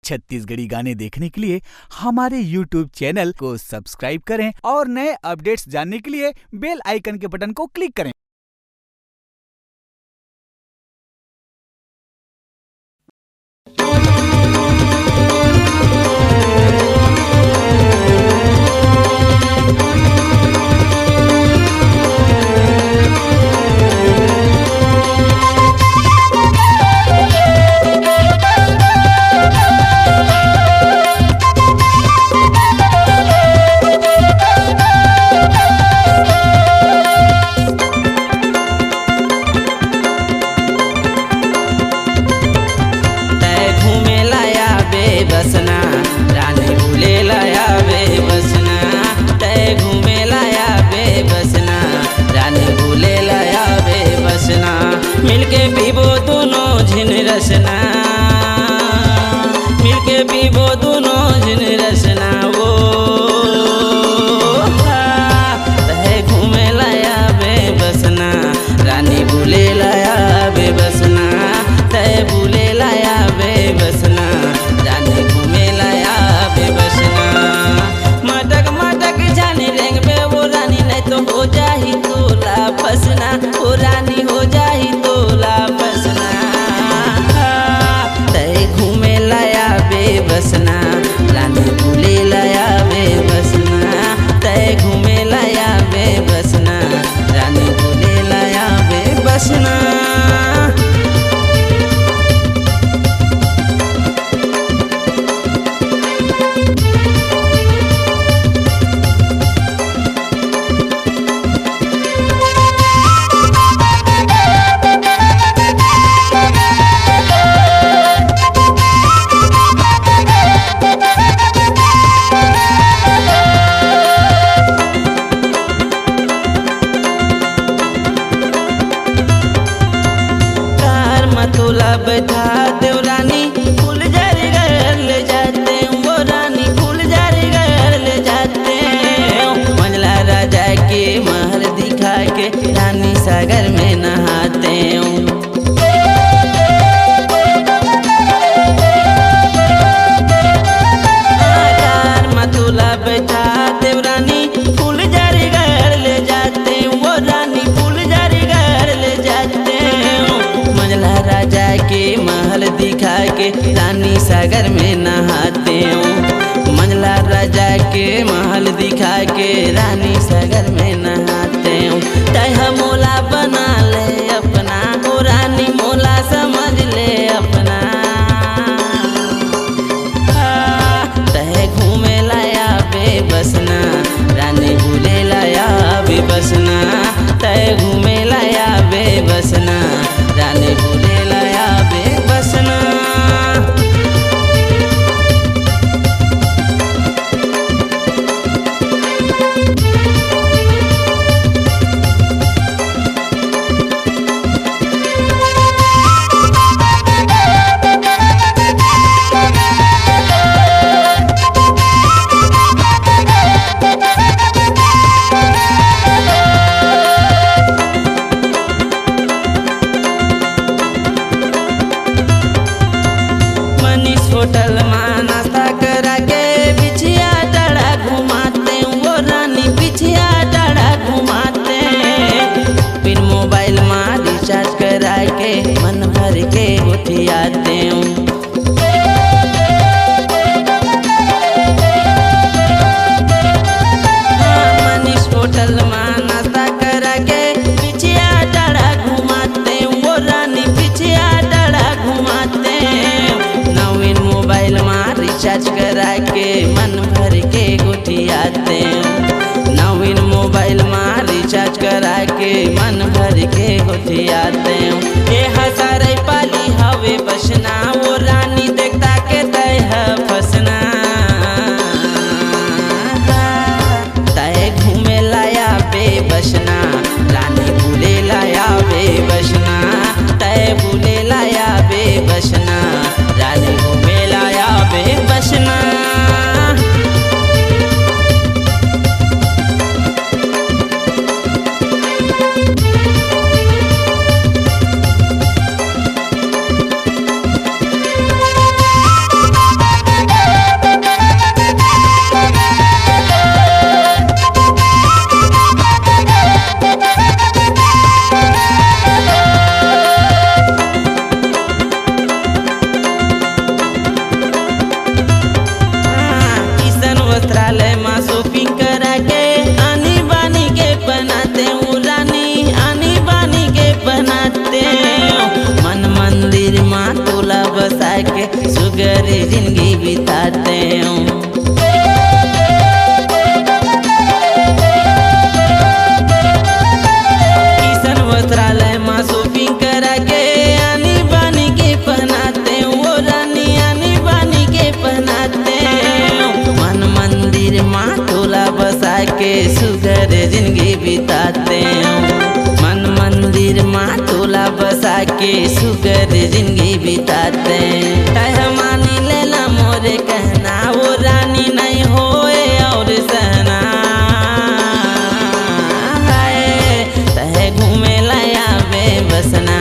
छत्तीसगढ़ी गाने देखने के लिए हमारे YouTube चैनल को सब्सक्राइब करें और नए अपडेट्स जानने के लिए बेल आइकन के बटन को क्लिक करें। मिलके पीबो दोनों झिन रसना, मिलके पीबो दोनों झिन रसना। वो रहे घूमे लाया बेबसना, रानी भूले लाया बेबसना। तय भूले लाया बेबसना, रानी घूमे लाया बेबसना। मटक मटक जाने रेंग में वो रानी, नहीं तो हो जाही तोला फसना। वो रानी हो जाही तोला फसना। तय घूमे लाया बेबसना, रानी भूले लाया बेबसना। तय घूमे लाया बेबसना, रानी भूले लाया बेबसना। तोला बैठा देव रानी, फूल जारी घर ले जाते। वो रानी फूल जारी घर ले जाते। मंझला राजा के महल दिखा के रानी सागर में नहाते। मतुला बैठा देव रानी, फूल जारी घर ले जाते। वो रानी फूल जारी घर ले जाते। मंझला राजा के महल दिखा के रानी सागर में नहाते। मंझला राजा के महल दिखा के रानी सागर में नहाते। तय मोला बना ले अपना, ओ रानी मोला समझ ले अपना। तय घूमे लाया बेबसना, रानी भूले लाया बेबसना। तय घूमे लाया बेबसना, रानी भूले लाया बेबसना। होटल में नाश्ता करा के बिछिया डाड़ा घुमाते। वो रानी बिछिया डाड़ा घुमाते। फिर मोबाइल में रिचार्ज करा के मन भर के उठियाते। मनीष होटल में नाश्ता करा के बिछिया डाड़ा घुमाते। वो रानी बिछिया डाड़ा घुमाते। नवीन मोबाइल में रिचार्ज करा के मन भर के गोटियाते। नवीन मोबाइल में रिचार्ज करा के मन भर के गोटियाते। ये हजारे पाली हवे बसना, वो रानी देखता के तय फसना। तय घूमे लाया बेबसना, रानी भूले लाया बेबसना। तय भूले लाया बेबसना, रानी घूमे लाया बेबसना। जिंदगी बिताते हूँ। किशन वस्त्रालय माँ शॉपिंग करा के आनी बानी के पहनाते हूँ, वो रानी आनी बानी के पहनाते हूँ। मन मंदिर माँ टोला बसा के सुगर जिंदगी बिताते हूँ। मन मंदिर माँ टोला बसा के सुगर जिंदगी बिताते हैं। मानी लेला मोरे कहना, वो रानी नहीं होए और सहना। तह घूमे लाया बेबसना,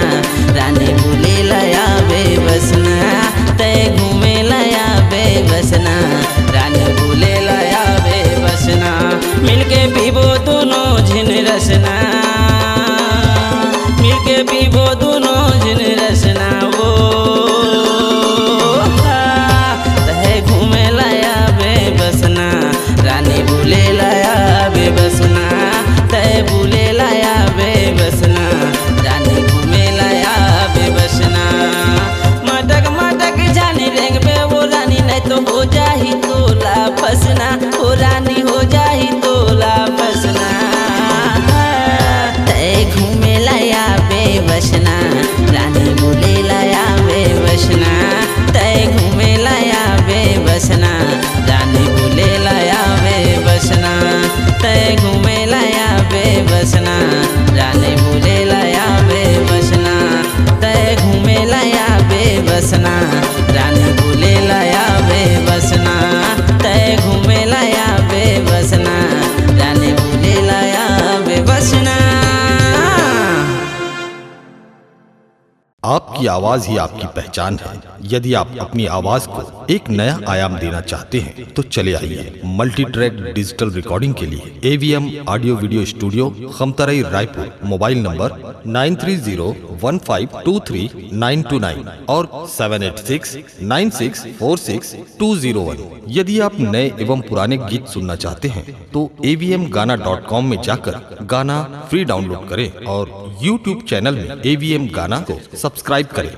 रानी भूले लाया बेबसना। तह घूमे लाया बेबसना, रानी भूले लाया बेबसना। मिलके पीबो दोनों झिन रसना, मिलके पीबो दोनों झिन रसना। वो तह घूमे लाया बेबसना, रानी भूले लाया बेबसना। तह भूले लाया बेबसना, रानी घूमे लाया बेबसना। मटक मटक जानी रेंग बे वो रानी, नहीं तो हो जाही तोला फसना। वो रानी हो जाही तोला फसना। तह घूमे लाया बेबसना, रानी भूले लाया बेबसना। तह घूमे लाया बेबसना, रानी भूले लाया बेबसना। तह घूमे लाया बेबसना, रानी भूले लाया बेबसना। तह घूमे लाया बेबसना, रानी भूले लाया बेबसना। तह घूमे लाया बेबसना, रानी भूले लाया बेबसना। आपकी आवाज ही आपकी पहचान है। यदि आप अपनी आवाज को एक नया आयाम देना चाहते हैं तो चले आइए मल्टी ट्रैक डिजिटल रिकॉर्डिंग के लिए AVM audio video studio, Khamtarai, Raipur. Mobile number 9301523929 और 7869646201। यदि आप नए एवं पुराने गीत सुनना चाहते हैं तो avmgana.com में जाकर गाना फ्री डाउनलोड करें और YouTube चैनल में AVM गाना को सब्सक्राइब करें।